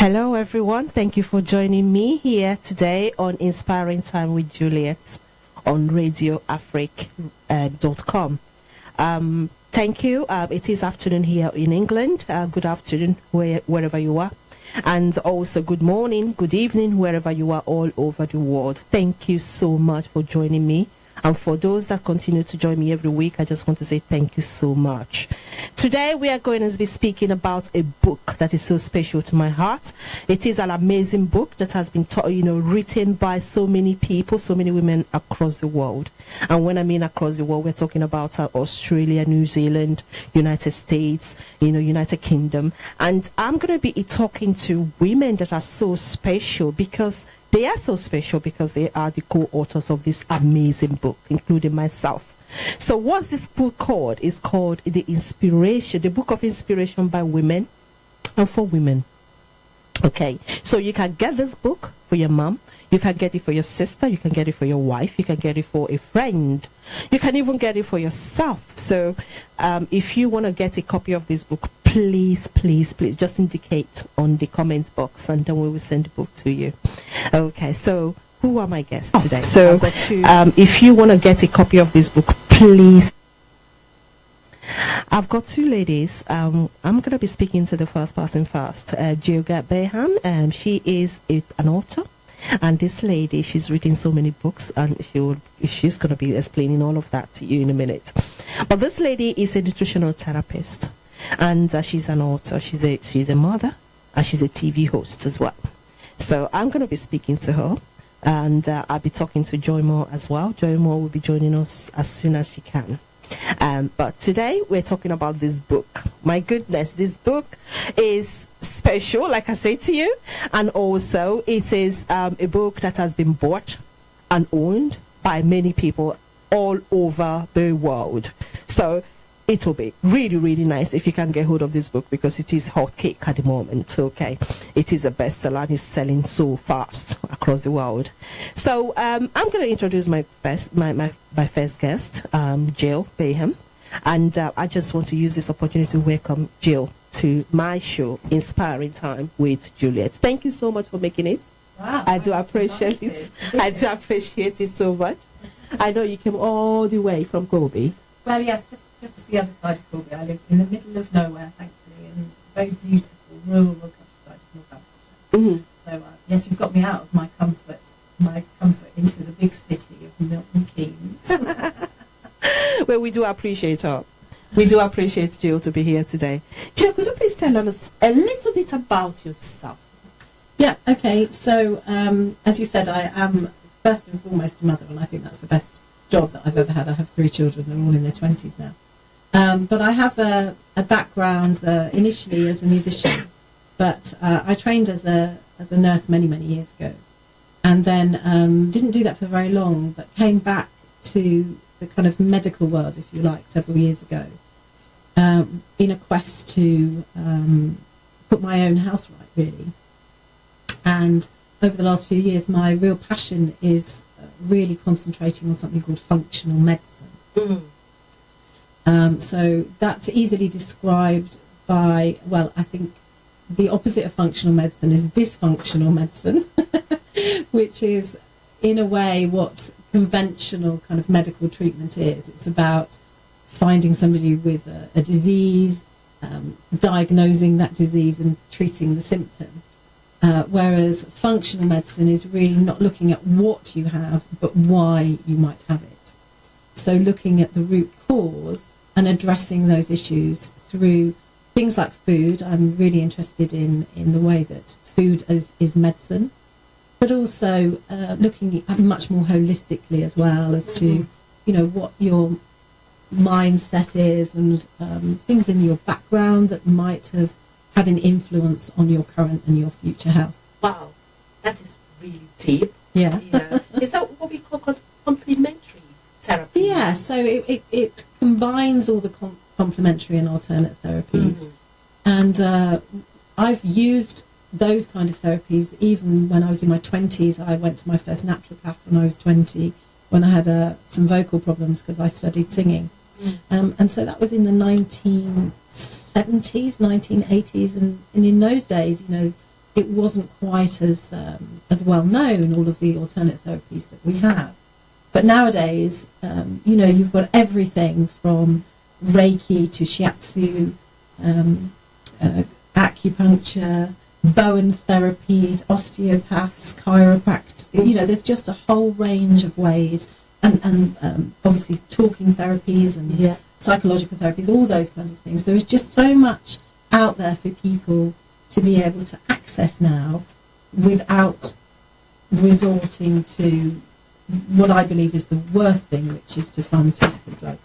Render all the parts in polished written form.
Hello, everyone. Thank you for joining me here today on Inspiring Time with Juliet on radioafrique.com. Thank you. It is afternoon here in England. Good afternoon wherever you are. And also good morning, good evening, wherever you are all over the world. Thank you so much for joining me. And for those that continue to join me every week, I just want to say thank you so much. Today, we are going to be speaking about a book that is so special to my heart. It is an amazing book that has been written by so many people, so many women across the world. And when I mean across the world, we're talking about Australia, New Zealand, United States, United Kingdom. And I'm going to be talking to women that are so special because they are so special because they are the co-authors of this amazing book, including myself. So what's this book called? It's called The Book of Inspiration by Women and for Women. Okay, so you can get this book for your mom, you can get it for your sister, you can get it for your wife, you can get it for a friend, you can even get it for yourself. So if you want to get a copy of this book, please just indicate on the comment box and then we will send the book to you. Okay, so who are my guests today? So if you want to get a copy of this book, please. I've got two ladies. I'm going to be speaking to the first person first. Jill Bayham. She is an author. And this lady, she's written so many books, and she's going to be explaining all of that to you in a minute. But this lady is a nutritional therapist, and she's an author. She's a mother, and she's a TV host as well. So I'm going to be speaking to her, and I'll be talking to Joy Moore as well. Joy Moore will be joining us as soon as she can. But today we're talking about this book. My goodness, this book is special, like I say to you, and also it is a book that has been bought and owned by many people all over the world. So it will be really nice if you can get hold of this book because it is hot cake at the moment. Okay, it is a bestseller and it's selling so fast across the world. So I'm going to introduce my first guest, Jill Bayham, and I just want to use this opportunity to welcome Jill to my show, Inspiring Time with Juliet. Thank you so much for making it. Wow, I do appreciate it. I do appreciate it so much. I know you came all the way from Kobe. Well, yes, just the other side of Kobe. I live in the middle of nowhere, thankfully, in very beautiful rural countryside of Northamptonshire. Mm-hmm. So, yes, you've got me out of my comfort into the big city of Milton Keynes. Well, we do appreciate her. We do appreciate Jill to be here today. Jill, could you please tell us a little bit about yourself? Yeah, okay. So, as you said, I am first and foremost a mother, and I think that's the best job that I've ever had. I have 3 children, they're all in their 20s now. But I have a background initially as a musician, but I trained as a nurse many years ago, and then didn't do that for very long, but came back to the kind of medical world, if you like, several years ago, in a quest to put my own health right, really. And over the last few years, my real passion is really concentrating on something called functional medicine. Mm. So that's easily described by, well, I think the opposite of functional medicine is dysfunctional medicine, which is in a way what conventional kind of medical treatment is. It's about finding somebody with a disease, diagnosing that disease and treating the symptom. Whereas functional medicine is really not looking at what you have, but why you might have it. So looking at the root cause and addressing those issues through things like food. I'm really interested in the way that food is medicine, but also looking at much more holistically as well as to, what your mindset is and things in your background that might have had an influence on your current and your future health. Wow, that is really deep. Yeah. Is that what we call complementary therapy? Yeah, so it combines all the complementary and alternate therapies. And I've used those kind of therapies even when I was in my 20s. I went to my first naturopath when I was 20, when I had some vocal problems because I studied singing. And so that was in the 1970s, 1980s, and in those days, it wasn't quite as well known, all of the alternate therapies that we have. But nowadays, you've got everything from Reiki to Shiatsu, acupuncture, Bowen therapies, osteopaths, chiropractors. There's just a whole range of ways, and obviously talking therapies and psychological therapies, all those kinds of things. There is just so much out there for people to be able to access now without resorting to what I believe is the worst thing, which is to pharmaceutical drugs.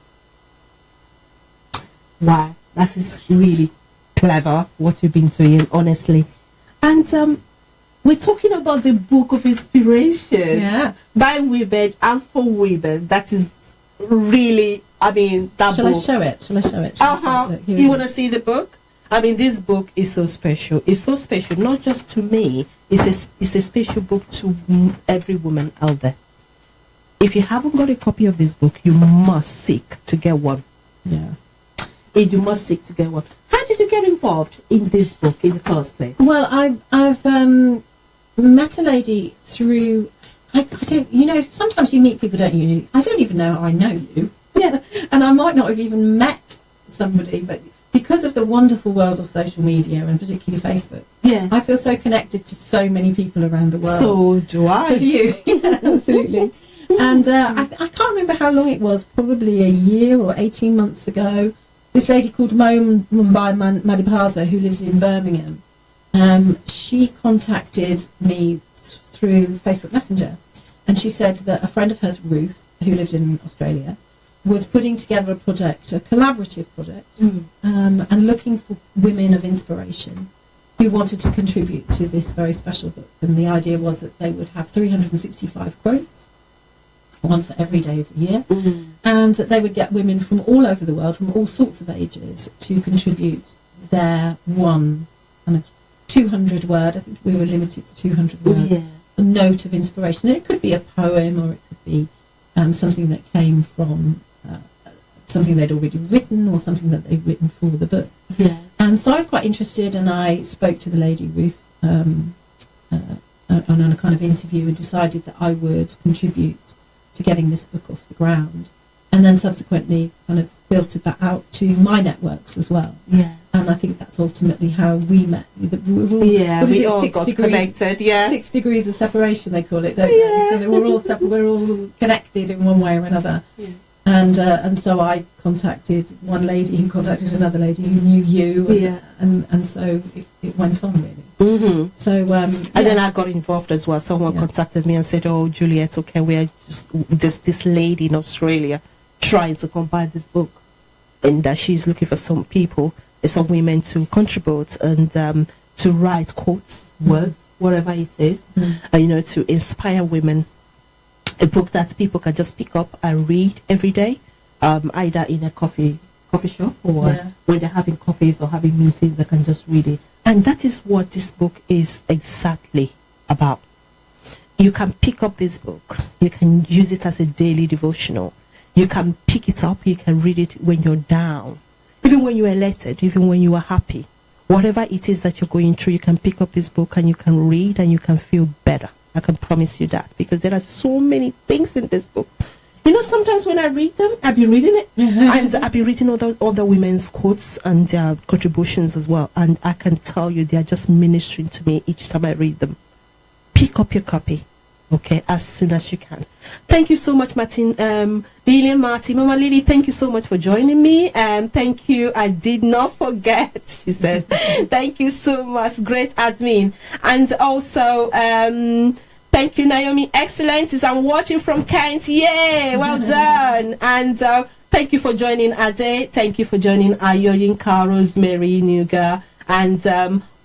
Wow, that is really clever what you've been doing, honestly. And we're talking about the book of inspiration by women and for women. That is really, that Shall book. I show it? Look, you want to see the book? This book is so special. It's so special, not just to me. It's a special book to every woman out there. If you haven't got a copy of this book, you must seek to get one. Yeah. You must seek to get one. How did you get involved in this book in the first place? Well, I've met a lady through. I don't. Sometimes you meet people, don't you? I don't even know how I know you. Yeah. And I might not have even met somebody, but because of the wonderful world of social media and particularly Facebook, I feel so connected to so many people around the world. So do I. So do you. Yeah, absolutely. And I can't remember how long it was, probably a year or 18 months ago. This lady called Mo Mumbai Madipaza, who lives in Birmingham, she contacted me through Facebook Messenger, and she said that a friend of hers, Ruth, who lived in Australia, was putting together a project, a collaborative project, and looking for women of inspiration who wanted to contribute to this very special book. And the idea was that they would have 365 quotes, one for every day of the year, and that they would get women from all over the world, from all sorts of ages, to contribute their one kind of 200 word, I think we were limited to 200 words, a note of inspiration. And it could be a poem, or it could be something that came from something they'd already written, or something that they'd written for the book. Yes. And so I was quite interested, and I spoke to the lady, Ruth, on a kind of interview, and decided that I would contribute to getting this book off the ground, and then subsequently kind of filtered that out to my networks as well. Yes. And I think that's ultimately how we met. We all got connected. Yes. 6 degrees of separation, they call it, don't they? So that we're all connected in one way or another. Yeah. And so I contacted one lady who contacted another lady who knew you, and so it went on, really. Mm-hmm. So and then I got involved as well. Someone contacted me and said, "Oh, Juliet, okay, we're just this lady in Australia trying to compile this book, and that she's looking for some people, some women to contribute and to write quotes, words, whatever it is, and to inspire women." A book that people can just pick up and read every day, either in a coffee shop, or when they're having coffees or having meetings, they can just read it. And that is what this book is exactly about. You can pick up this book. You can use it as a daily devotional. You can pick it up. You can read it when you're down, even when you're elated, even when you are happy. Whatever it is that you're going through, you can pick up this book and you can read and you can feel better. I can promise you that, because there are so many things in this book. Sometimes when I read them, I've been reading it, and I've been reading all those other women's quotes and their contributions as well. And I can tell you, they are just ministering to me each time I read them. Pick up your copy, okay, as soon as you can. Thank you so much, Martin. Lillian Martin, Mama Lily, thank you so much for joining me. Thank you. I did not forget, she says. Thank you so much. Great admin. And also, thank you, Naomi. Excellent. I'm watching from Kent. Yay! Well done. And thank you for joining Ade. Thank you for joining Ayoyinka, Rosemary, Nuga, and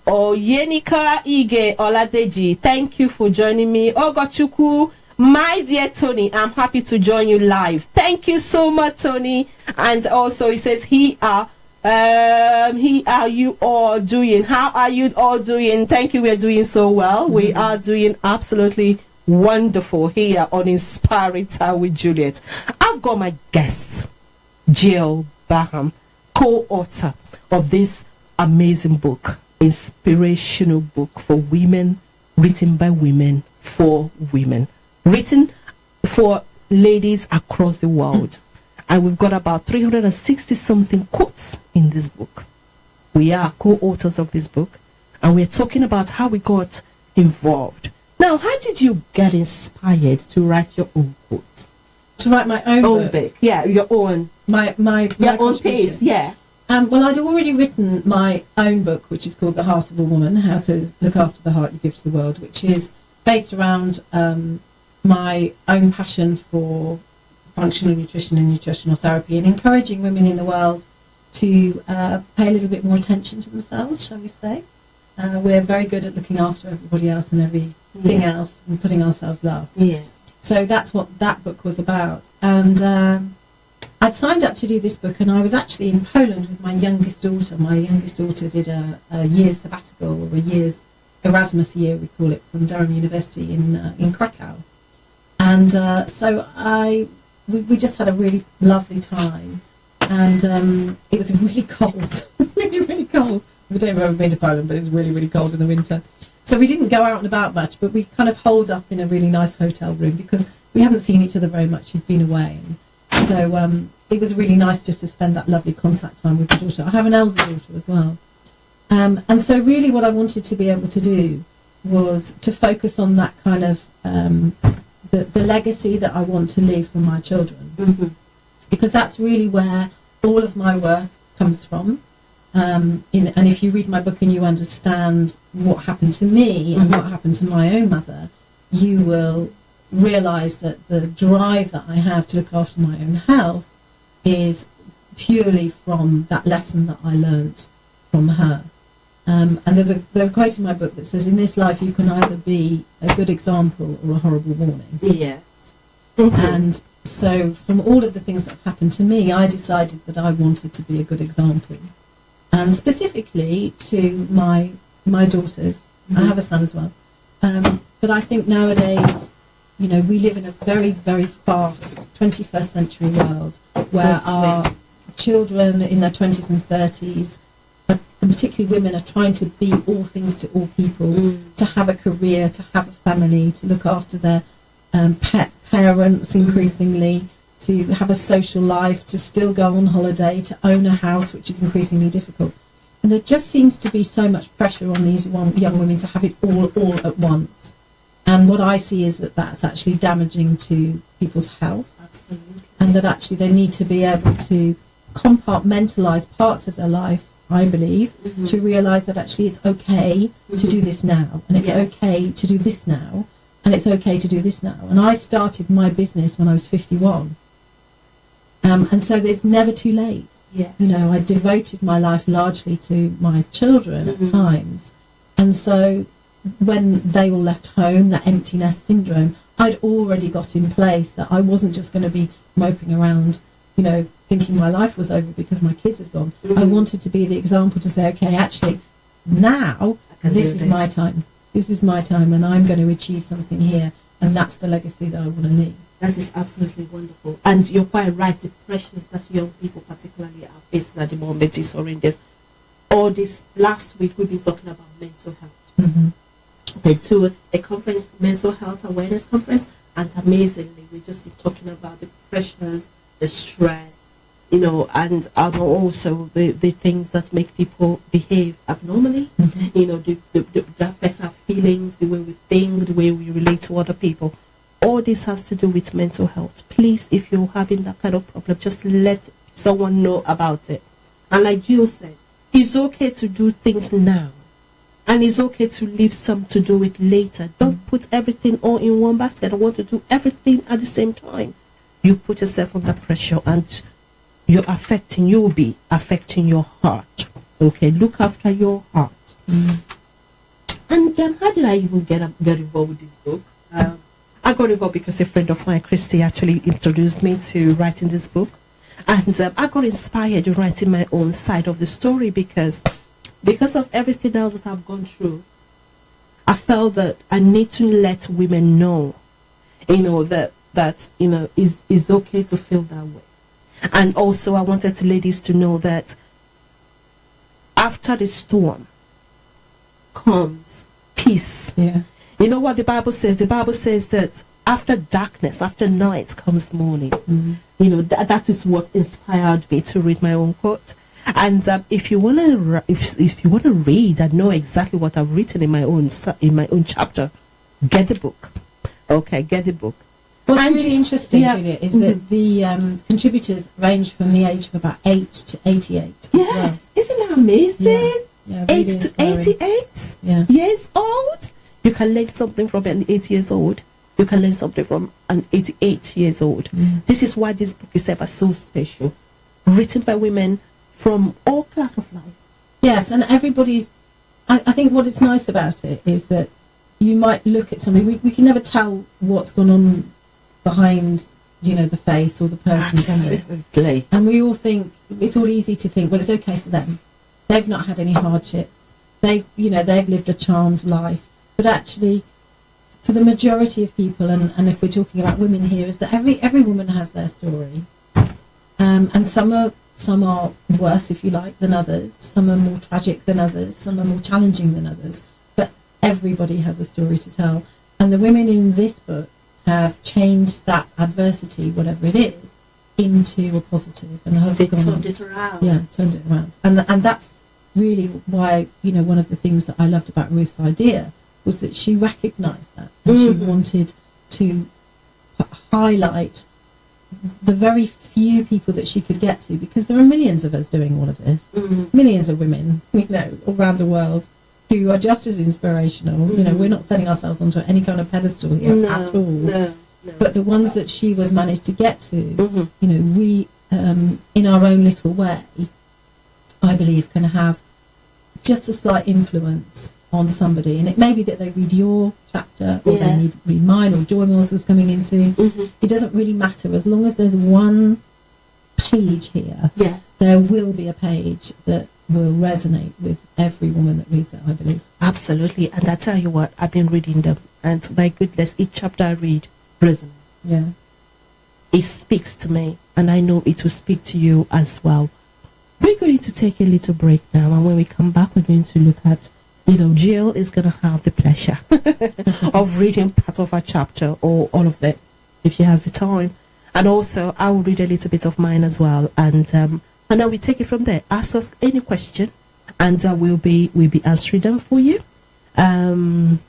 Oyenika Ige Oladeji. Thank you for joining me. Ogochukwu, my dear Tony, I'm happy to join you live. Thank you so much, Tony. And also, he says, how are you all doing? How are you all doing? Thank you. We're doing so well. We are doing absolutely wonderful here on Inspiring Time with Juliet. I've got my guest, Jill Baham, co-author of this amazing book. inspirational book for women, written by women for women, written for ladies across the world. And we've got about 360 something quotes in this book. We are co-authors of this book, and we're talking about how we got involved. Now, how did you get inspired to write your own quotes? To write my own book? Yeah, your own. My own piece, yeah. Well, I'd already written my own book, which is called The Heart of a Woman, How to Look After the Heart You Give to the World, which is based around my own passion for functional nutrition and nutritional therapy, and encouraging women in the world to pay a little bit more attention to themselves, shall we say. We're very good at looking after everybody else and everything else and putting ourselves last. Yeah. So that's what that book was about. And I'd signed up to do this book, and I was actually in Poland with my youngest daughter. My youngest daughter did a year's sabbatical, or a year's Erasmus year, we call it, from Durham University in Krakow. And so we just had a really lovely time. And it was really cold, really cold. I don't know if I've ever been to Poland, but it's really, really cold in the winter. So we didn't go out and about much, but we kind of holed up in a really nice hotel room because we hadn't seen each other very much. She'd been away. And so it was really nice just to spend that lovely contact time with the daughter. I have an elder daughter as well. And so really what I wanted to be able to do was to focus on that kind of the legacy that I want to leave for my children. Mm-hmm. Because that's really where all of my work comes from. And if you read my book and you understand what happened to me and what happened to my own mother, you will realise that the drive that I have to look after my own health is purely from that lesson that I learnt from her. And there's a quote in my book that says, "In this life, you can either be a good example or a horrible warning." Yes. And so from all of the things that have happened to me, I decided that I wanted to be a good example. And specifically to my daughters. I have a son as well. But I think nowadays, you know, we live in a very, very fast 21st century world where our children in their 20s and 30s, and particularly women, are trying to be all things to all people, to have a career, to have a family, to look after their pet parents increasingly, to have a social life, to still go on holiday, to own a house, which is increasingly difficult. And there just seems to be so much pressure on these young women to have it all at once. And what I see is that that's actually damaging to people's health. Absolutely. And that actually they need to be able to compartmentalise parts of their life, I believe, to realise that actually it's okay to do this now, and it's okay to do this now, and it's okay to do this now. And I started my business when I was 51. And so it's never too late. Yes. You know, I devoted my life largely to my children at times. And so when they all left home, that empty nest syndrome, I'd already got in place that I wasn't just going to be moping around, you know, thinking my life was over because my kids had gone. I wanted to be the example to say, okay, actually, now this is my time. This is my time, and I'm going to achieve something here. And that's the legacy that I want to leave. That is absolutely wonderful. And you're quite right, the pressures that young people particularly are facing at the moment is horrendous. All this last week we've been talking about mental health. Went to a conference, mental health awareness conference, and amazingly we've just been talking about the pressures, the stress, you know, and also the things that make people behave abnormally, you know, that affects our feelings, the way we think, the way we relate to other people. All this has to do with mental health. Please, if you're having that kind of problem, just let someone know about it. And like Jill says, it's okay to do things now. And it's okay to leave some to do it later. Don't put everything all in one basket. I want to do everything at the same time. You put yourself under pressure, and you'll be affecting your heart. Okay, look after your heart. And how did I even get involved with this book? I got involved because a friend of mine, Christy, actually introduced me to writing this book. And I got inspired in writing my own side of the story because of everything else that I've gone through. I felt that I need to let women know, you know, that you know, is okay to feel that way. And also I wanted ladies to know that after the storm, comes peace. Yeah. You know what the Bible says? The Bible says that after darkness, after night comes morning. You know, that is what inspired me to read my own quote. And if you want to if you want to read and know exactly what I've written in my own chapter, get the book. Okay, get the book. What's really interesting, Julia, is that the contributors range from the age of about 8 to 88. Yes, well. Isn't that amazing? Yeah, 8 really to inspiring. 88 Yeah. years old. You can learn something from an 8 years old. You can learn something from an 88 years old. This is why this book is ever so special. Written by women from all class of life. Yes, and everybody's... I think what is nice about it is that you might look at somebody... We can never tell what's gone on behind, you know, the face or the person. Absolutely. And we all think... It's all easy to think, well, it's okay for them. They've not had any hardships. They've lived a charmed life. But actually... for the majority of people, and if we're talking about women here, is that every woman has their story, and some are worse, if you like, than others. Some are more tragic than others. Some are more challenging than others. But everybody has a story to tell, and the women in this book have changed that adversity, whatever it is, into a positive, and have turned it around. Yeah, turned it around, and that's really why, you know, one of the things that I loved about Ruth's idea was that she recognised that, and she wanted to highlight the very few people that she could get to, because there are millions of us doing all of this, millions of women, you know, around the world who are just as inspirational. You know, we're not setting ourselves onto any kind of pedestal here at all. No. But the ones that she was managed to get to, you know, we, in our own little way, I believe, can have just a slight influence on somebody, and it may be that they read your chapter, or they read mine, or Joy Mills was coming in soon. It doesn't really matter, as long as there's one page here. There will be a page that will resonate with every woman that reads it, I believe. Absolutely. And I tell you what, I've been reading them, and my goodness, each chapter I read resonates. Yeah, it speaks to me, and I know it will speak to you as well. We're going to take a little break now, and when we come back, we're going to look at, you know, Jill is going to have the pleasure of reading part of her chapter, or all of it, if she has the time. And also, I will read a little bit of mine as well. And then we take it from there. Ask us any question, and we'll be answering them for you. And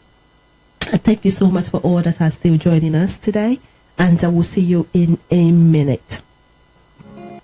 thank you so much for all that are still joining us today. And I will see you in a minute.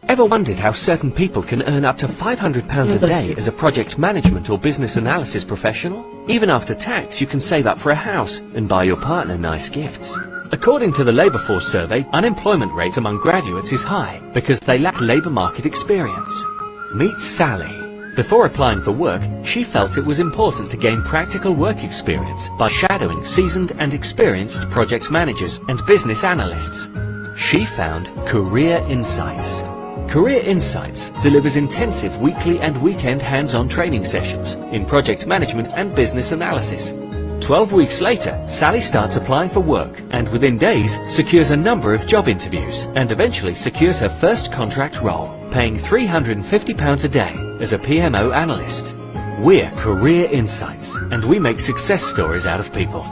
Ever wondered how certain people can earn up to £500 a day as a project management or business analysis professional? Even after tax, you can save up for a house and buy your partner nice gifts. According to the Labour Force survey, unemployment rate among graduates is high because they lack labour market experience. Meet Sally. Before applying for work, she felt it was important to gain practical work experience by shadowing seasoned and experienced project managers and business analysts. She found Career Insights. Career Insights delivers intensive weekly and weekend hands-on training sessions in project management and business analysis. 12 weeks later, Sally starts applying for work and within days secures a number of job interviews and eventually secures her first contract role, paying £350 a day as a PMO analyst. We're Career Insights, and we make success stories out of people.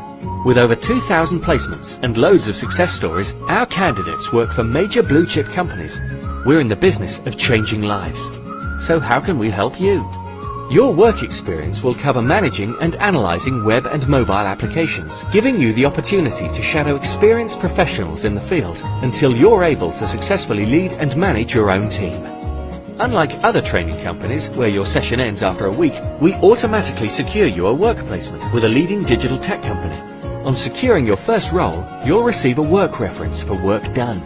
With over 2,000 placements and loads of success stories, our candidates work for major blue-chip companies. We're in the business of changing lives. So how can we help you? Your work experience will cover managing and analysing web and mobile applications, giving you the opportunity to shadow experienced professionals in the field until you're able to successfully lead and manage your own team. Unlike other training companies where your session ends after a week, we automatically secure you a work placement with a leading digital tech company. On securing your first role, you'll receive a work reference for work done.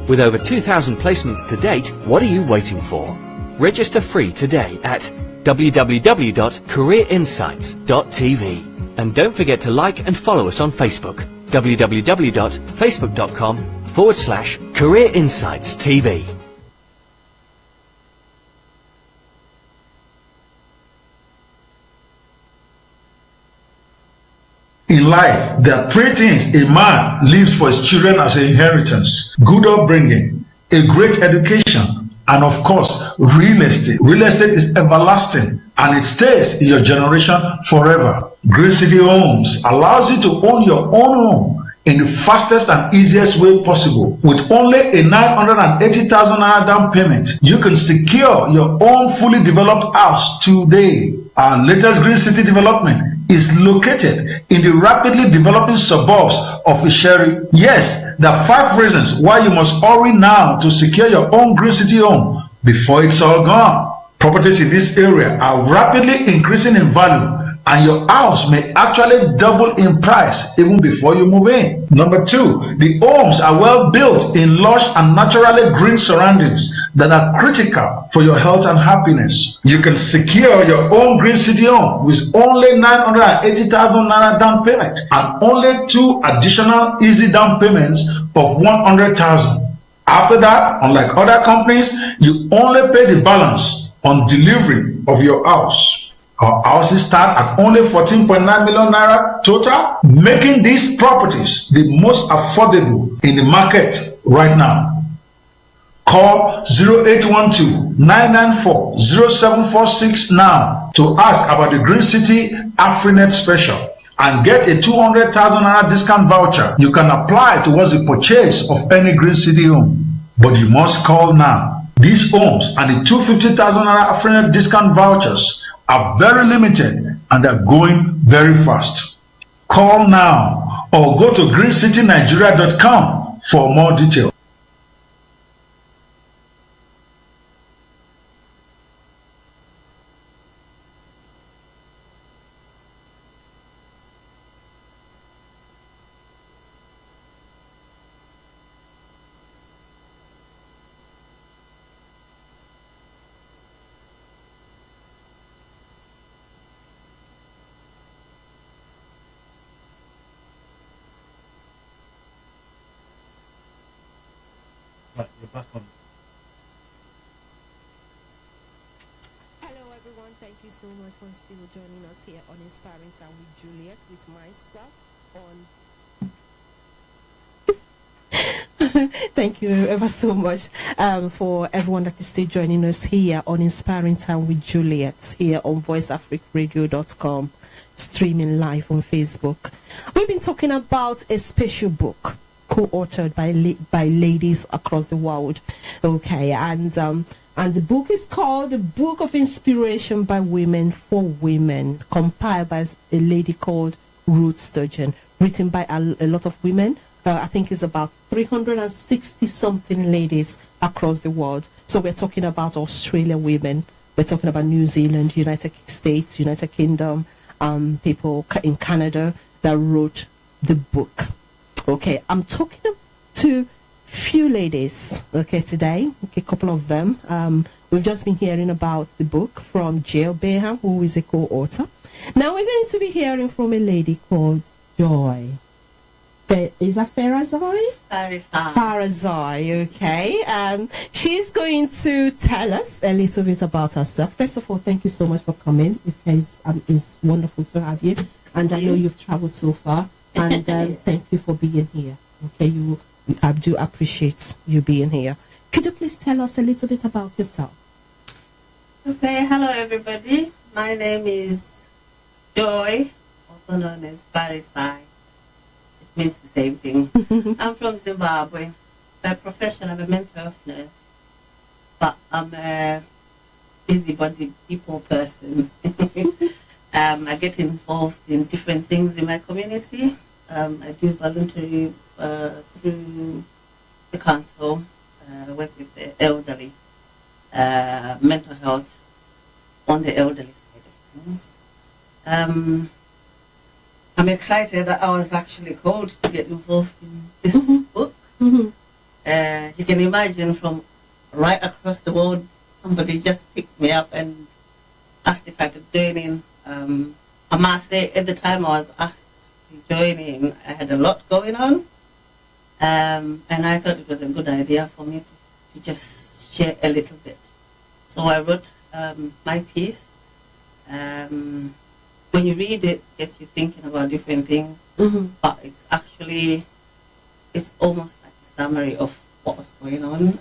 With over 2,000 placements to date, what are you waiting for? Register free today at www.careerinsights.tv. And don't forget to like and follow us on Facebook, www.facebook.com/Career Insights TV. In life, there are three things a man leaves for his children as an inheritance: good upbringing, a great education, And of course, real estate. Real estate is everlasting and it stays in your generation forever. Green City Homes allows you to own your own home in the fastest and easiest way possible. With only a 980,000 naira down payment, you can secure your own fully developed house today. Our latest Green City development is located in the rapidly developing suburbs of Isheri. Yes, there are 5 reasons why you must hurry now to secure your own Green City home before it's all gone. Properties in this area are rapidly increasing in value, and your house may actually double in price even before you move in. Number 2, the homes are well built in lush and naturally green surroundings that are critical for your health and happiness. You can secure your own Green City home with only 980,000 naira down payment and only 2 additional easy down payments of 100,000. After that, unlike other companies, you only pay the balance on delivery of your house. Our houses start at only 14.9 million naira total, making these properties the most affordable in the market right now. Call 0812-994-0746 now to ask about the Green City AfriNet special and get a 200,000 naira discount voucher. You can apply towards the purchase of any Green City home, but you must call now. These homes and the 250,000 naira AfriNet discount vouchers are very limited and are going very fast. Call now or go to greencitynigeria.com for more details. Hello everyone, thank you so much for still joining us here on Inspiring Time with Juliet, with myself on thank you ever so much for everyone that is still joining us here on Inspiring Time with Juliet here on voiceafricaradio.com, streaming live on Facebook. We've been talking about a special book co-authored by ladies across the world. Okay, and the book is called The Book of Inspiration by Women for Women, compiled by a lady called Ruth Sturgeon, written by a lot of women. I think it's about 360 something ladies across the world. So we're talking about Australia women, we're talking about New Zealand, United States, United Kingdom, people in Canada that wrote the book. Okay, I'm talking to few ladies, okay, today, okay, a couple of them. We've just been hearing about the book from Jill Beham, who is a co-author. Now we're going to be hearing from a lady called Joy. Is that Farazai? Farazai, okay. She's going to tell us a little bit about herself. First of all, thank you so much for coming, because it's wonderful to have you. And I know you've traveled so far. And thank you for being here. Okay, I do appreciate you being here. Could you please tell us a little bit about yourself? Okay, hello everybody. My name is Joy, also known as Farazai. It means the same thing. I'm from Zimbabwe. By profession, I'm a mental health nurse, but I'm a busybody people person. I get involved in different things in my community. I do voluntary through the council, work with the elderly, mental health on the elderly side of things. I'm excited that I was actually called to get involved in this book. You can imagine, from right across the world, somebody just picked me up and asked if I could join in. I must say, at the time I was asked to join in, I had a lot going on, and I thought it was a good idea for me to just share a little bit. So I wrote my piece. When you read it, it gets you thinking about different things, but it's almost like a summary of what was going on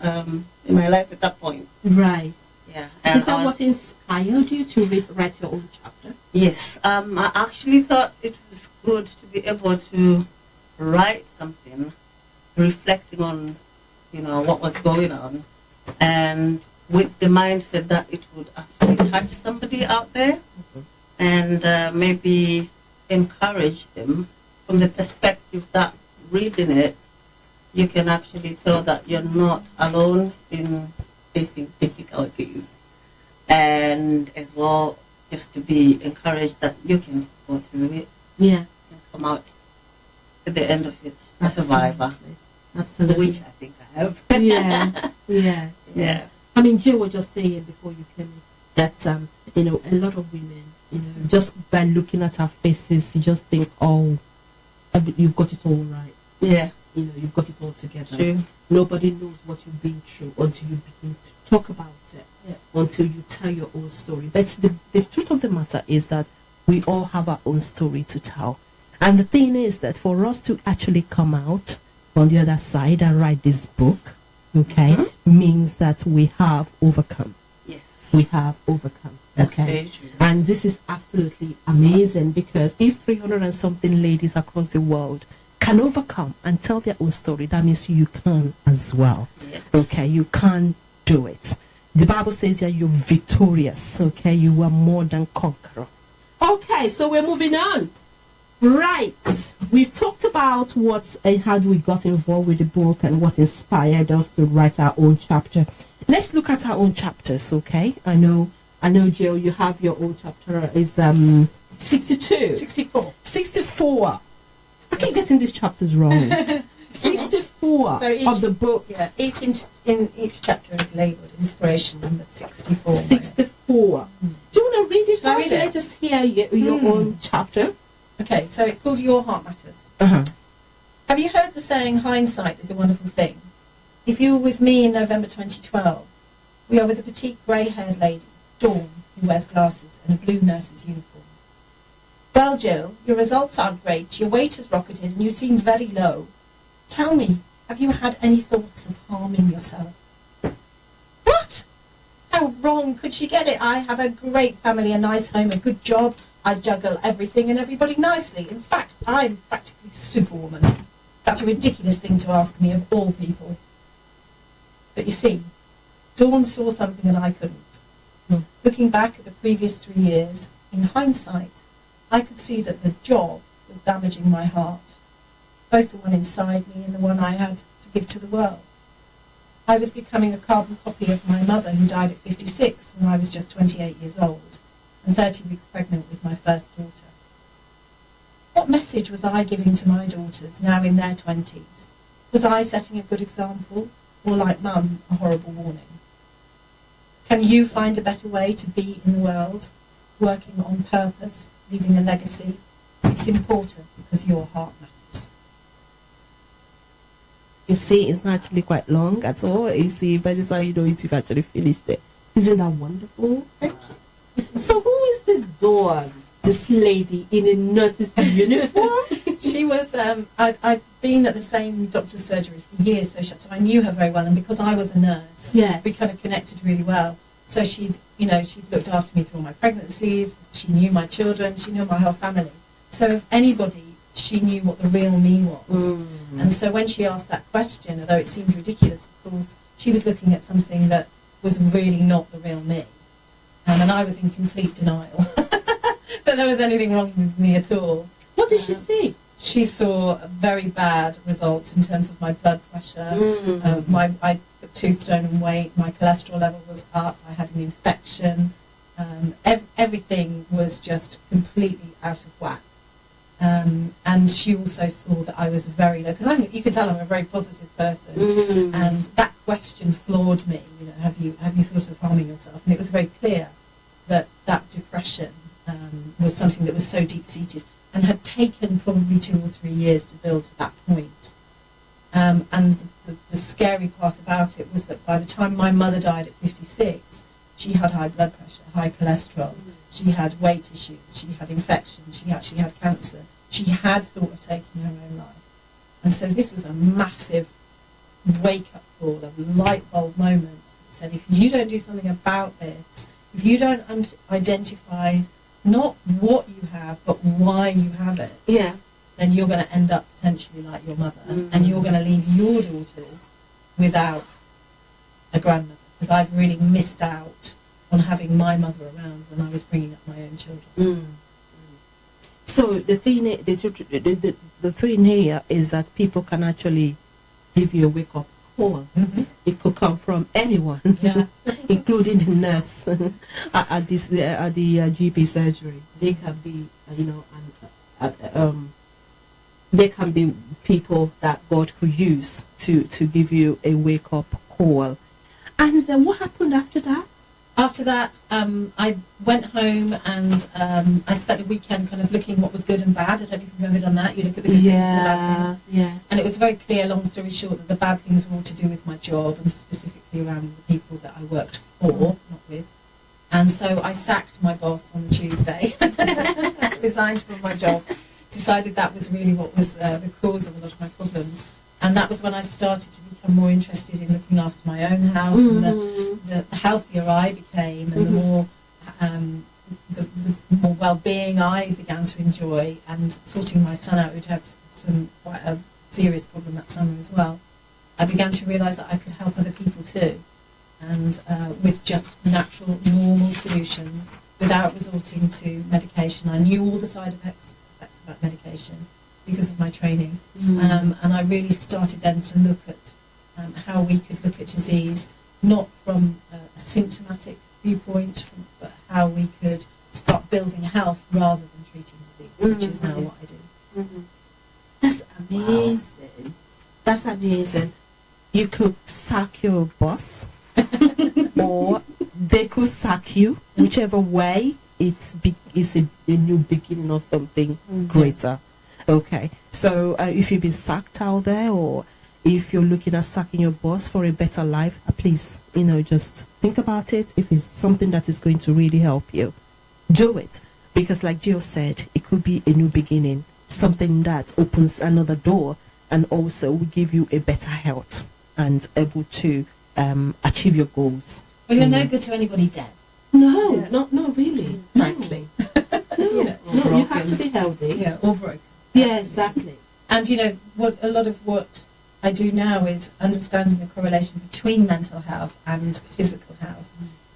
in my life at that point. Right. Yeah. Is that what inspired you to write your own chapter? Yes. I actually thought it was good to be able to write something reflecting on, what was going on, and with the mindset that it would actually touch somebody out there, and maybe encourage them from the perspective that reading it, you can actually tell that you're not alone in facing difficulties, and as well just to be encouraged that you can go through it, and come out at the end of it a survivor. Absolutely. Which I think I have. Yes. I mean, Jill was just saying before you came in that a lot of women, just by looking at our faces, you just think, oh, you've got it all right. Yeah. You've got it all together. True. Nobody knows what you've been through until you begin to talk about it, until you tell your own story. But the truth of the matter is that we all have our own story to tell. And the thing is that for us to actually come out on the other side and write this book, means that we have overcome. Yes. We have overcome. That's very true. And this is absolutely amazing, because if 300 and something ladies across the world can overcome and tell their own story, that means you can as well. Yes. You can do it. The Bible says that you're victorious. You are more than conqueror. Okay, so we're moving on. Right, we've talked about what and how we got involved with the book and what inspired us to write our own chapter. Let's look at our own chapters. I know, Jill, you have your own chapter. Is 62, 64. I keep getting these chapters wrong. 64 of the book. Yeah, each chapter is labelled inspiration number 64. 64. Do you want to read it? Shall I read it? Let us hear your own chapter. Okay, so it's called Your Heart Matters. Have you heard the saying, hindsight is a wonderful thing? If you were with me in November 2012, we are with a petite grey-haired lady, Dawn, who wears glasses and a blue nurse's uniform. Well, Jill, your results aren't great, your weight has rocketed and you seem very low. Tell me, have you had any thoughts of harming yourself? What? How wrong could she get it? I have a great family, a nice home, a good job. I juggle everything and everybody nicely. In fact, I'm practically Superwoman. That's a ridiculous thing to ask me of all people. But you see, Dawn saw something that I couldn't. Looking back at the previous 3 years, in hindsight, I could see that the job was damaging my heart. Both the one inside me and the one I had to give to the world. I was becoming a carbon copy of my mother, who died at 56 when I was just 28 years old, and 30 weeks pregnant with my first daughter. What message was I giving to my daughters, now in their 20s? Was I setting a good example, or like Mum, a horrible warning? Can you find a better way to be in the world, working on purpose, leaving a legacy? It's important because your heart matters. You see, it's not actually quite long at all. You see, by the time you know it, you've actually finished it. Isn't that wonderful? Thank you. So who is this Dawn? This lady in a nurse's uniform? She was, I'd been at the same doctor's surgery for years, so I knew her very well, and because I was a nurse, we kind of connected really well. So she'd looked after me through all my pregnancies, she knew my children, she knew my whole family. So if anybody, she knew what the real me was. And so when she asked that question, although it seemed ridiculous, of course, she was looking at something that was really not the real me. And I was in complete denial that there was anything wrong with me at all. What did she see? She saw very bad results in terms of my blood pressure. I put 2 stone in weight. My cholesterol level was up. I had an infection. Everything was just completely out of whack. And she also saw that I was very low, because you could tell I'm a very positive person, and that question floored me. Have you thought of harming yourself? And it was very clear that depression was something that was so deep seated and had taken probably 2 or 3 years to build to that point. And the scary part about it was that by the time my mother died at 56, she had high blood pressure, high cholesterol. She had weight issues, she had infections, she actually had cancer. She had thought of taking her own life. And so this was a massive wake-up call, a light bulb moment. It said, if you don't do something about this, if you don't identify not what you have, but why you have it, Yeah. then you're going to end up potentially like your mother, and you're going to leave your daughters without a grandmother. Because I've really missed out on having my mother around when I was bringing up my own children. So the thing, the thing here is that people can actually give you a wake up call. It could come from anyone, Yeah. including the nurse at the GP surgery. They can be, they can be people that God could use to give you a wake up call. And what happened after that? After that, I went home and I spent the weekend kind of looking what was good and bad. I don't know if you've ever done that. You look at the good things and the bad things. Yes. And it was very clear, long story short, that the bad things were all to do with my job and specifically around the people that I worked for, not with. And so I sacked my boss on Tuesday, resigned from my job, decided that was really what was the cause of a lot of my problems. And that was when I started to become more interested in looking after my own house, and the healthier I became, and the more well-being I began to enjoy, and sorting my son out, who'd had quite a serious problem that summer as well. I began to realise that I could help other people too, and with just natural, normal solutions, without resorting to medication. I knew all the side effects about medication because of my training, and I really started then to look at how we could look at disease not from a symptomatic viewpoint, but how we could start building health rather than treating disease, which is now what I do. That's amazing. Wow. That's amazing. You could sack your boss, or they could sack you, whichever way. It's a new beginning of something greater. Okay, so if you've been sacked out there, or if you're looking at sacking your boss for a better life, please, just think about it. If it's something that is going to really help you, do it. Because like Jill said, it could be a new beginning, something that opens another door and also will give you a better health and able to achieve your goals. Well, you're no good to anybody dead. No, not really. Frankly. No, you have to be healthy. Yeah, or broken. Yeah, exactly. And a lot of what I do now is understanding the correlation between mental health and physical health,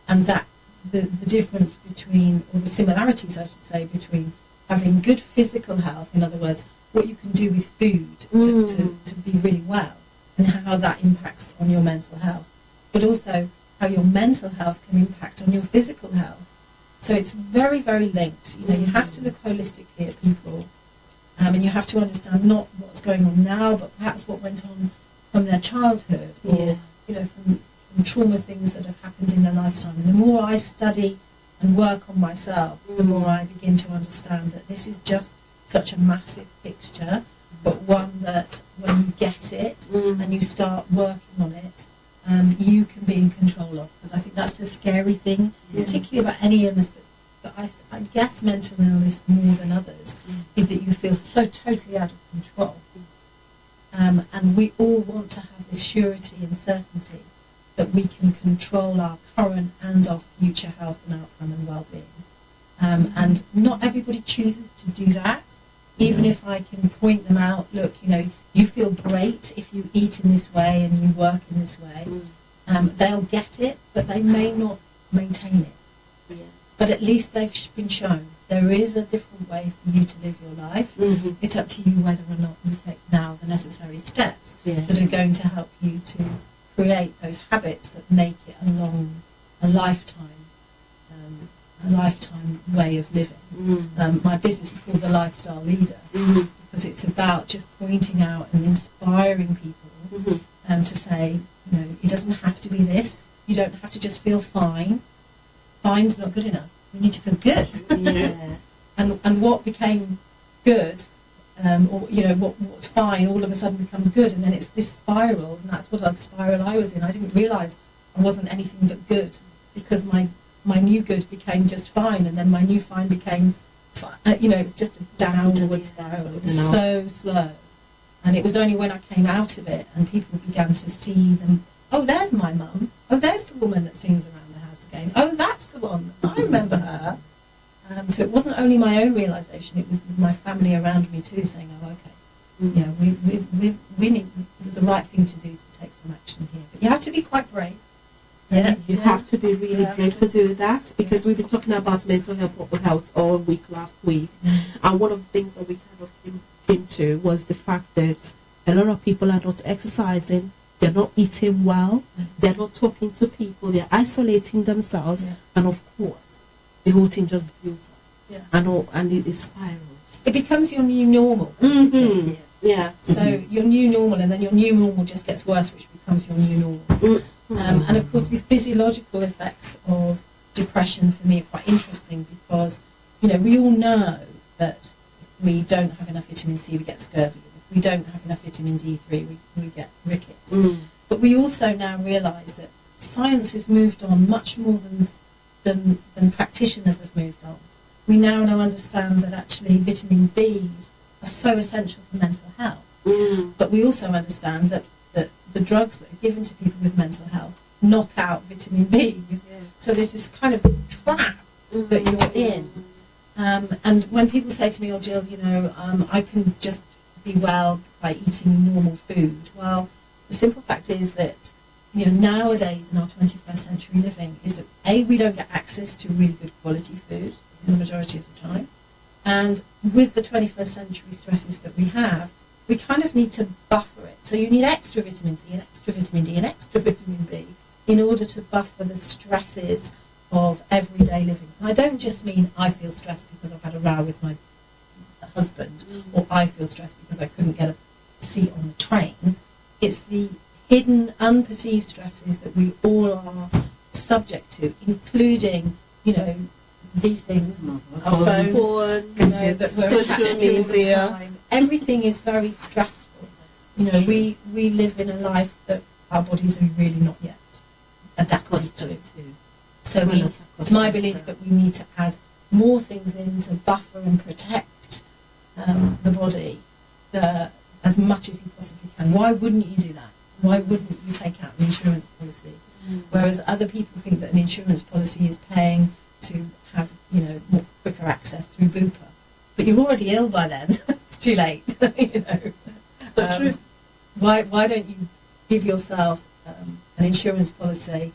and that the difference between, or the similarities I should say, between having good physical health, in other words, what you can do with food to be really well, and how that impacts on your mental health, but also how your mental health can impact on your physical health. So it's very, very linked. You have to look holistically at people. And you have to understand not what's going on now, but perhaps what went on from their childhood, or from trauma things that have happened in their lifetime. And the more I study and work on myself, the more I begin to understand that this is just such a massive picture, but one that when you get it and you start working on it, you can be in control of. Because I think that's the scary thing, particularly about any illness, but I guess mental illness more than others, is that you feel so totally out of control. And we all want to have this surety and certainty that we can control our current and our future health and outcome and well-being. And not everybody chooses to do that. Even if I can point them out, look, you feel great if you eat in this way and you work in this way. They'll get it, but they may not maintain it. But at least they've been shown there is a different way for you to live your life. It's up to you whether or not you take now the necessary steps that are going to help you to create those habits that make it a lifetime way of living. My business is called The Lifestyle Leader, because it's about just pointing out and inspiring people to say, it doesn't have to be this. You don't have to just feel fine. Fine's not good enough. You need to feel good. And what became good, what's fine, all of a sudden becomes good, and then it's this spiral, and that's what the spiral I was in. I didn't realise I wasn't anything but good, because my new good became just fine, and then my new fine became, it's just a downward spiral. It was so slow. And it was only when I came out of it and people began to see them, oh, there's my mum. Oh, there's the woman that sings around the house again. Oh, that's the one. I remember her. So it wasn't only my own realisation, it was my family around me too saying, oh, okay, yeah, we need, it was the right thing to do to take some action here. But you have to be quite brave. Yeah, you have to be really brave to do that, because we've been talking about mental health all week last week, and one of the things that we kind of came to was the fact that a lot of people are not exercising, they're not eating well, they're not talking to people, they're isolating themselves, and of course the whole thing just builds up, and it spirals. It becomes your new normal. Yeah. So your new normal, and then your new normal just gets worse, which becomes your new normal. And of course, the physiological effects of depression for me are quite interesting, because, you know, we all know that if we don't have enough vitamin C, we get scurvy. If we don't have enough vitamin D3, we get rickets. But we also now realise that science has moved on much more than practitioners have moved on. We now understand that actually vitamin Bs are so essential for mental health. But we also understand that the drugs that are given to people with mental health knock out vitamin B. So there's this kind of trap that you're in. And when people say to me, oh, Jill, you know, I can just be well by eating normal food. Well, the simple fact is that, you know, nowadays in our 21st century living is that, A, we don't get access to really good quality food in the majority of the time. And with the 21st century stresses that we have, we kind of need to buffer it. So you need extra vitamin C and extra vitamin D and extra vitamin B in order to buffer the stresses of everyday living. And I don't just mean I feel stressed because I've had a row with my husband, or I feel stressed because I couldn't get a seat on the train. It's the hidden, unperceived stresses that we all are subject to, including, you know, these things, our phones, you know, that we're attached to all the time. Everything is very stressful. You know, we live in a life that our bodies are really not yet adapted to. So it's my belief that we need to add more things in to buffer and protect the body as much as you possibly can. Why wouldn't you do that? Why wouldn't you take out an insurance policy? Whereas other people think that an insurance policy is paying to have, you know, more quicker access through Bupa. But you're already ill by then. It's too late, you know. So true. Why don't you give yourself an insurance policy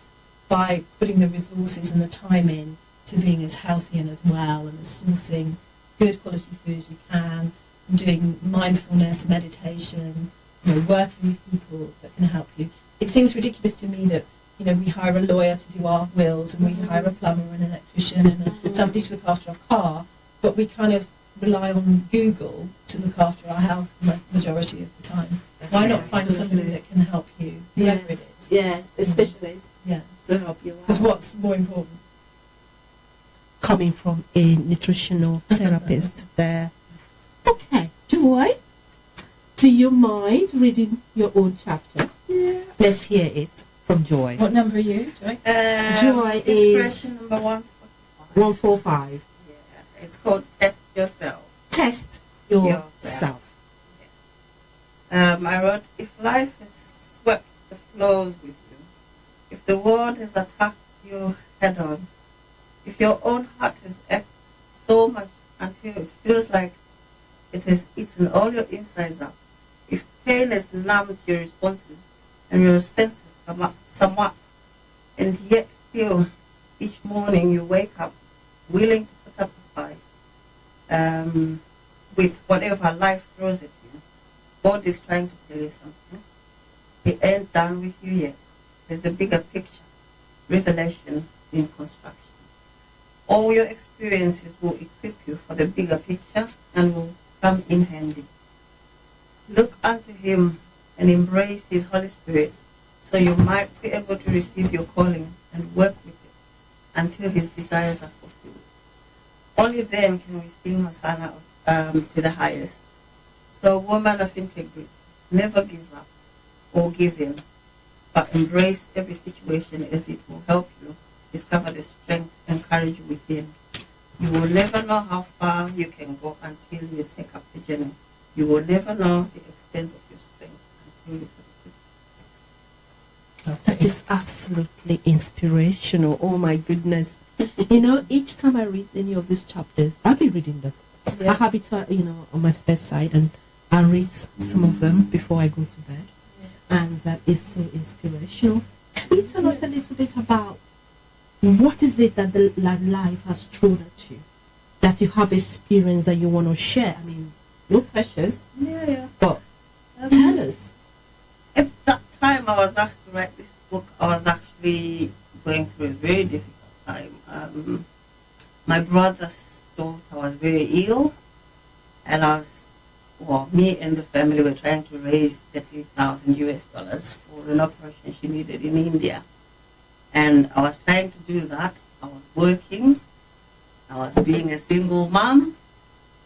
by putting the resources and the time in to being as healthy and as well, and as sourcing good quality food as you can, and doing mindfulness, meditation, you know, working with people that can help you. It seems ridiculous to me that, you know, we hire a lawyer to do our wills, and we hire a plumber and an electrician and somebody to look after our car, but we kind of rely on Google to look after our health the majority of the time. Why not find somebody that can help you, whoever it is? Yes, a specialist to help you. Because what's more important? Coming from a nutritional therapist there. Okay, Joy, do you mind reading your own chapter? Yeah. Let's hear it from Joy. What number are you, Joy? Joy is number 145. 145. Yeah, it's called Test Yourself. Test yourself. I wrote, if life has swept the floors with you, if the world has attacked you head on, if your own heart has ached so much until it feels like it has eaten all your insides up, if pain has numbed your responses and your senses somewhat, and yet still each morning you wake up willing to put up a fight with whatever life throws at you, God is trying to tell you something. He ain't done with you yet. There's a bigger picture, revelation in construction. All your experiences will equip you for the bigger picture and will come in handy. Look unto Him and embrace His Holy Spirit so you might be able to receive your calling and work with it until His desires are fulfilled. Only then can we sing Hosanna to the highest. So, woman of integrity, never give up or give in, but embrace every situation as it will help you discover the strength and courage within. You will never know how far you can go until you take up the journey. You will never know the extent of your strength until you put it to the test. That is absolutely inspirational. Oh my goodness. Each time I read any of these chapters, I'll be reading them. Yeah. I have it, on my bedside, and I read some of them before I go to bed. And it's so inspirational. Can you tell us a little bit about what is it that the life has thrown at you, that you have experienced that you want to share? I mean, no pressures, Yeah. but tell us. At that time I was asked to write this book, I was actually going through a very difficult time. My brother's daughter was very ill, and me and the family were trying to raise $30,000 for an operation she needed in India. And I was trying to do that. I was working. I was being a single mom.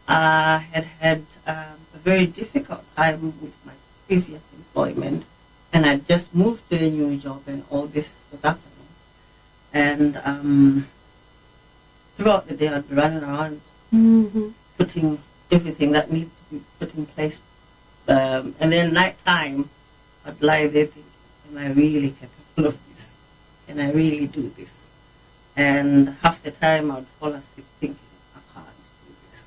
I had a very difficult time with my previous employment, and I just moved to a new job, and all this was happening. And throughout the day, I'd be running around, putting everything that needed to be put in place. And then night time, I'd lie there thinking, am I really capable of this? Can I really do this? And half the time, I'd fall asleep thinking, I can't do this.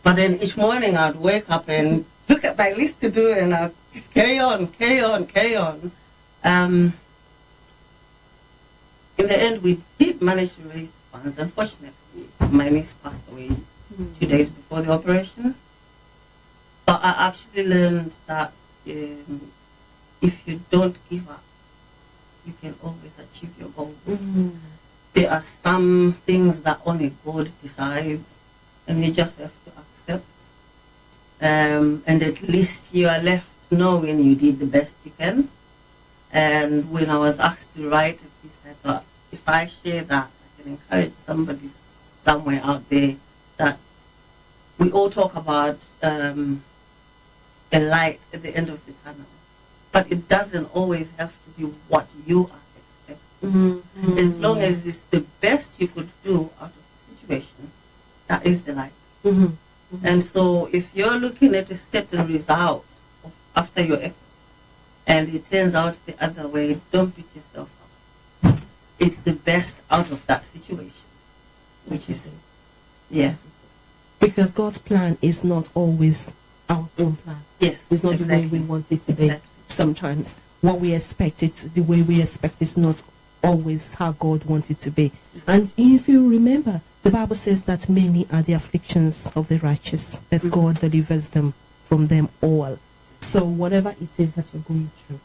But then each morning, I'd wake up and look at my list to do, and I'd just carry on. In the end, we did manage to raise the funds. Unfortunately, my niece passed away 2 days before the operation. But I actually learned that if you don't give up, you can always achieve your goals. There are some things that only God decides, and you just have to accept. And at least you are left knowing you did the best you can. And when I was asked to write a piece, I thought, if I share that, I can encourage somebody somewhere out there that we all talk about a light at the end of the tunnel. But it doesn't always have to be what you are expecting. As long as it's the best you could do out of the situation, that is the light. And so if you're looking at a certain result after your effort, and it turns out the other way, don't beat yourself up. It's the best out of that situation, which is, Because God's plan is not always our own plan. Yes, It's not exactly. the way we want it to be. Exactly. Sometimes what we expect, it's the way we expect is not always how God wants it to be. And if you remember, the Bible says that many are the afflictions of the righteous, but God delivers them from them all. So whatever it is that you're going through,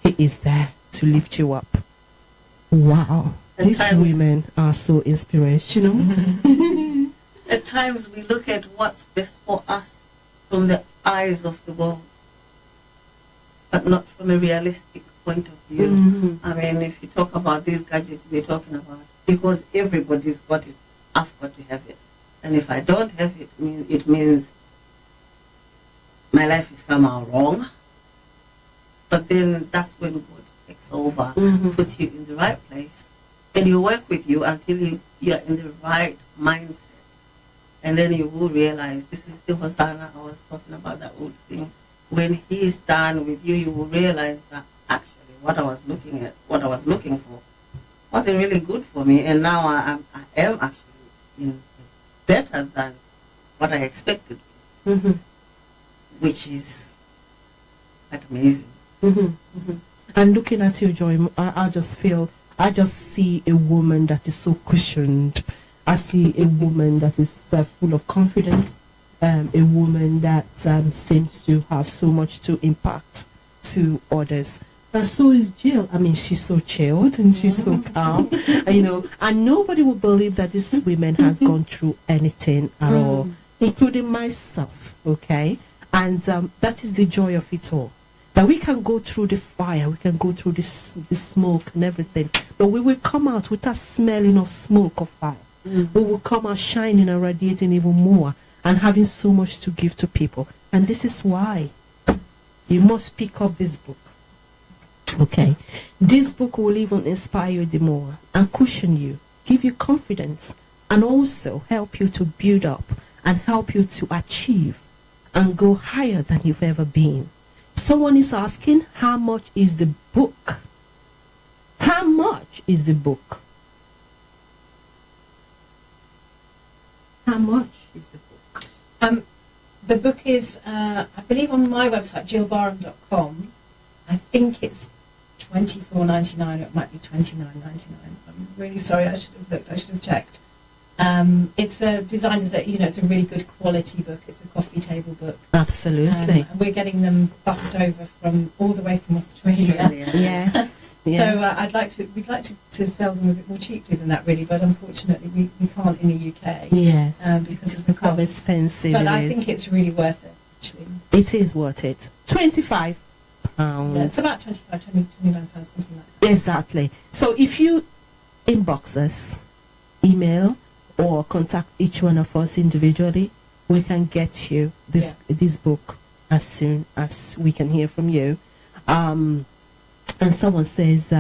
He is there to lift you up. Wow. At These times- women are so inspirational. At times we look at what's best for us from the eyes of the world, but not from a realistic point of view. I mean, if you talk about these gadgets we're talking about, because everybody's got it, I've got to have it. And if I don't have it, it means my life is somehow wrong. But then that's when God takes over, puts you in the right place, and you work with you until you're in the right mindset. And then you will realize, this is the Hosanna I was talking about, that old thing. When He's done with you, you will realize that actually what I was looking for wasn't really good for me. And now I am actually better than what I expected, which is quite amazing. And looking at you, Joy, I just see a woman that is so cushioned. I see a woman that is full of confidence, a woman that seems to have so much to impact to others. And so is Jill. I mean, she's so chilled and she's so calm, and nobody will believe that this woman has gone through anything at all, including myself, okay? And that is the joy of it all. That we can go through the fire, we can go through the smoke and everything, but we will come out without smelling of smoke or fire. We will come out shining and radiating even more and having so much to give to people. And this is why you must pick up this book. Okay? This book will even inspire you the more and cushion you, give you confidence, and also help you to build up and help you to achieve and go higher than you've ever been. Someone is asking, how much is the book? How much is the book? How much is the book? The book is, I believe, on my website, jillbarham.com. I think it's $24.99, or it might be $29.99. I'm really sorry, I should have looked, I should have checked. It's designed as it's a really good quality book. It's a coffee table book. Absolutely. And we're getting them bussed over from all the way from Australia. Yes. Yes. So we'd like to sell them a bit more cheaply than that, really, but unfortunately we can't in the UK. Yes. Because of the how cost. expensive But it I is. think it's really worth it, actually. It is worth it. £25. Yeah, it's about £29, something like that. Exactly. So if you inbox us, email, or contact each one of us individually, we can get you this book as soon as we can hear from you. And someone says,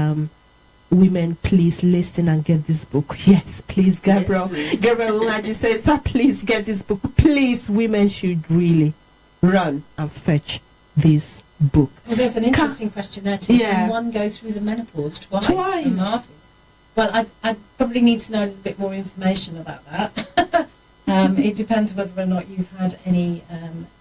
women, please listen and get this book. Yes, please, Gabriel. Yes, Gabriel Unaji says, sir, please get this book. Please, women should really run and fetch this book. Well, there's an interesting question there too. Yeah. Can one go through the menopause twice? Twice. From artists? Well, I'd probably need to know a little bit more information about that. It depends whether or not you've had any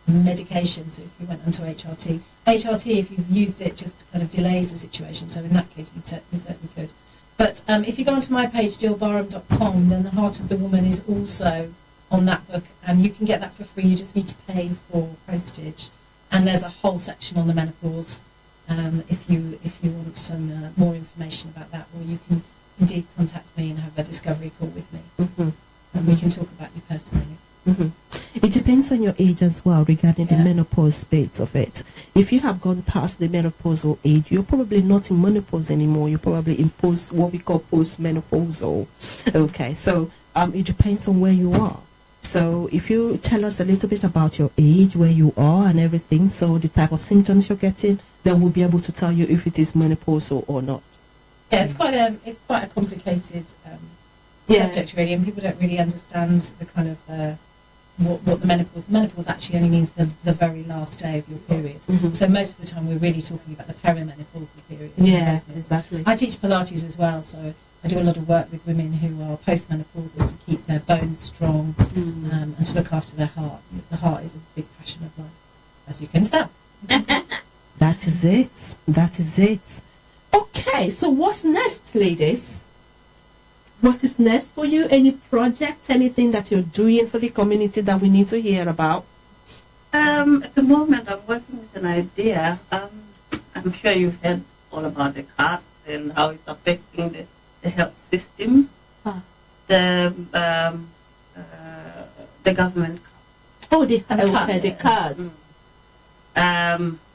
medication. So if you went onto HRT, if you've used it, just kind of delays the situation. So in that case, you certainly could. But if you go onto my page, jillbarham.com, then The Heart of the Woman is also on that book, and you can get that for free. You just need to pay for postage. And there's a whole section on the menopause if you want some more information about that, or you can indeed contact me and have a discovery call with me. Mm-hmm. And we can talk about you personally. Mm-hmm. It depends on your age as well regarding the menopause bits of it. If you have gone past the menopausal age, you're probably not in menopause anymore. You're probably in what we call post-menopausal. Okay, so it depends on where you are. So if you tell us a little bit about your age, where you are and everything, so the type of symptoms you're getting, then we'll be able to tell you if it is menopausal or not. Yeah, it's quite a complicated subject really, and people don't really understand the kind of what the menopause. The menopause actually only means the very last day of your period. Mm-hmm. So most of the time we're really talking about the perimenopausal period. Yeah, exactly. I teach Pilates as well, so I do a lot of work with women who are postmenopausal to keep their bones strong and to look after their heart. The heart is a big passion of mine, as you can tell. That is it. That is it. Okay, so what's next, ladies? What is next for you? Any project, anything that you're doing for the community that we need to hear about? At the moment, I'm working with an idea. I'm sure you've heard all about the cards and how it's affecting the health system. The government cards. Oh, the cards. cards.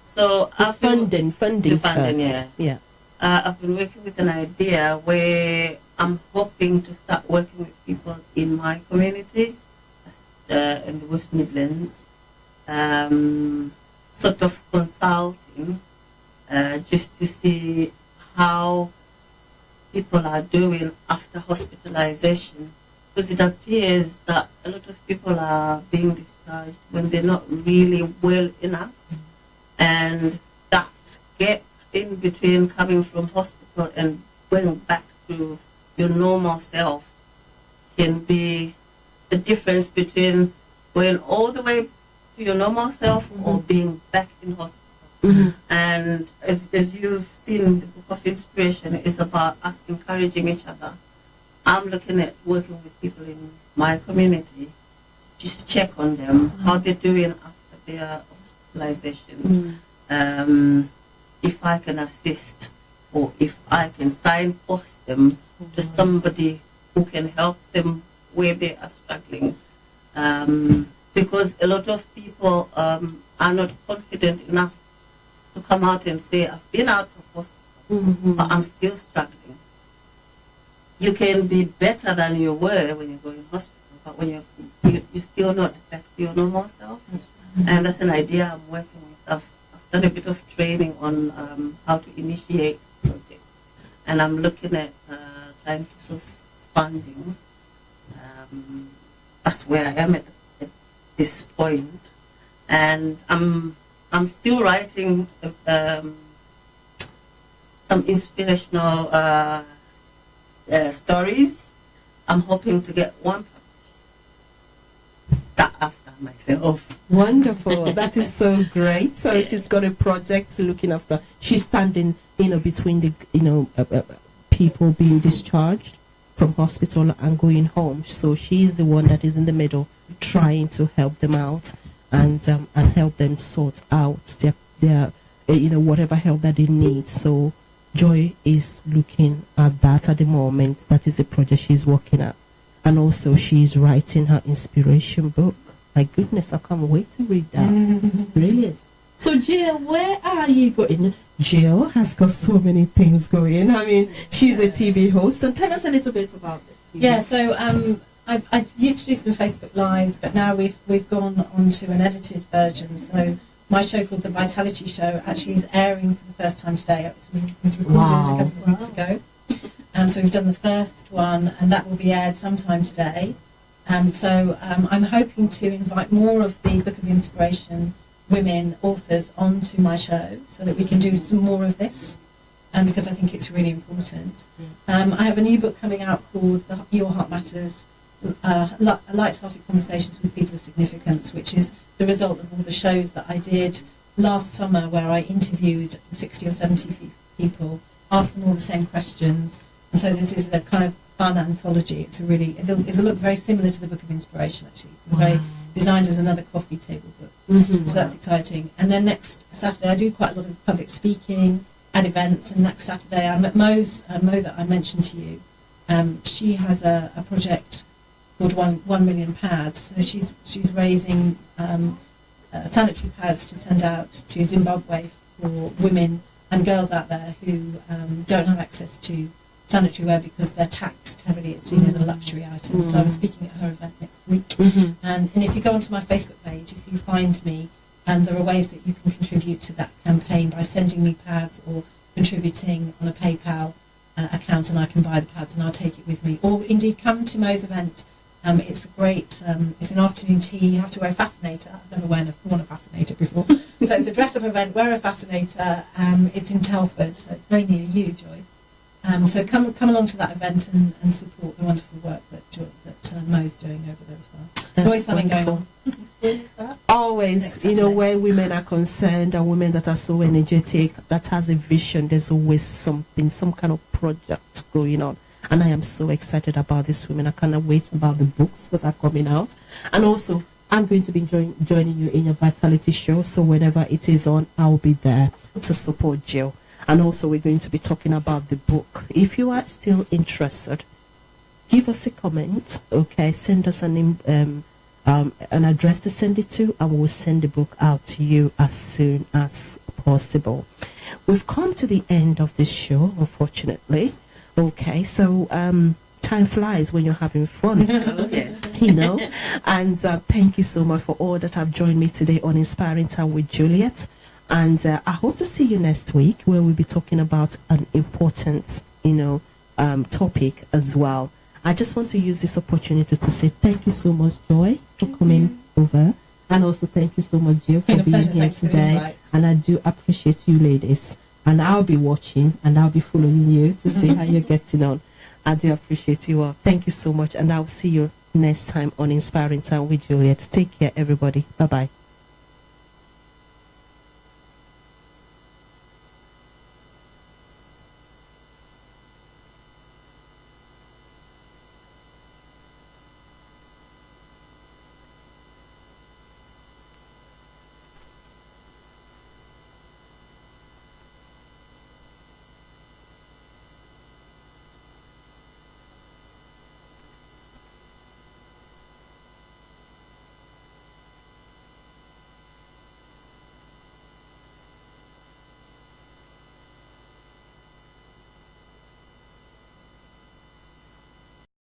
So The funding cards. Yeah. I've been working with an idea where I'm hoping to start working with people in my community, in the West Midlands, sort of consulting, just to see how people are doing after hospitalization, because it appears that a lot of people are being discharged when they're not really well enough, and that gap in between coming from hospital and going back to your normal self can be the difference between going all the way to your normal self or being back in hospital. And as you've seen, the Book of Inspiration is about us encouraging each other. I'm looking at working with people in my community, just check on them, how they're doing after their hospitalization. If I can assist, or if I can signpost them to somebody who can help them where they are struggling. Because a lot of people are not confident enough to come out and say, I've been out of hospital, but I'm still struggling. You can be better than you were when you go in hospital, but when you're still not back to your normal self. And that's an idea I'm working with. I've done a bit of training on how to initiate projects, and I'm looking at trying to source funding. That's where I am at this point. and I'm still writing some inspirational stories. I'm hoping to get one that after myself. Wonderful. That is so great. So she's got a project looking after. She's standing, between the, people being discharged from hospital and going home. So she is the one that is in the middle, trying to help them out and help them sort out their whatever help that they need. So Joy is looking at that at the moment. That is the project she's working at. And also she's writing her inspiration book. My goodness, I can't wait to read that. Brilliant. So Jill, where are you going? Jill has got so many things going. I mean, she's a TV host. And tell us a little bit about this. Yeah, so I used to do some Facebook Lives, but now we've gone on to an edited version. So my show called The Vitality Show actually is airing for the first time today. It was recorded a couple of weeks ago. So we've done the first one, and that will be aired sometime today. So I'm hoping to invite more of the Book of Inspiration women authors onto my show so that we can do some more of this, because I think it's really important. I have a new book coming out called Your Heart Matters, Light-Hearted Conversations with People of Significance, which is the result of all the shows that I did last summer where I interviewed 60 or 70 people, asked them all the same questions. And so this is a kind of fun anthology. It'll look very similar to the Book of Inspiration, actually. It's very designed as another coffee table book. So that's exciting. And then next Saturday, I do quite a lot of public speaking at events. And next Saturday, I'm at Mo that I mentioned to you. She has a project called 1 million pads. So she's raising sanitary pads to send out to Zimbabwe for women and girls out there who don't have access to sanitary wear because they're taxed heavily. It's seen as a luxury item. So I'm speaking at her event next week. And if you go onto my Facebook page, if you find me, there are ways that you can contribute to that campaign by sending me pads or contributing on a PayPal account, and I can buy the pads and I'll take it with me. Or indeed come to Mo's event. It's a great, it's an afternoon tea. You have to wear a fascinator. I've never worn a fascinator before. So it's a dress-up event, wear a fascinator. It's in Telford, so it's very near you, Joy. So come along to that event and support the wonderful work that Mo's doing over there as well. There's always something going on. Always, where women are concerned and women that are so energetic, that has a vision, there's always something, some kind of project going on. And I am so excited about this women. I cannot wait about the books that are coming out. And also, I'm going to be joining you in your Vitality show. So whenever it is on, I'll be there to support Jill. And also, we're going to be talking about the book. If you are still interested, give us a comment. Okay, send us an address to send it to, and we'll send the book out to you as soon as possible. We've come to the end of this show, unfortunately. Okay, so time flies when you're having fun. Oh, yes. And thank you so much for all that have joined me today on Inspiring Time with Juliet. And I hope to see you next week, where we'll be talking about an important, topic as well. I just want to use this opportunity to say thank you so much, Joy, for coming over. And also thank you so much, Jill, for being here today. And I do appreciate you ladies. And I'll be watching and I'll be following you to see how you're getting on. I do appreciate you all. Thank you so much. And I'll see you next time on Inspiring Time with Juliet. Take care, everybody. Bye-bye.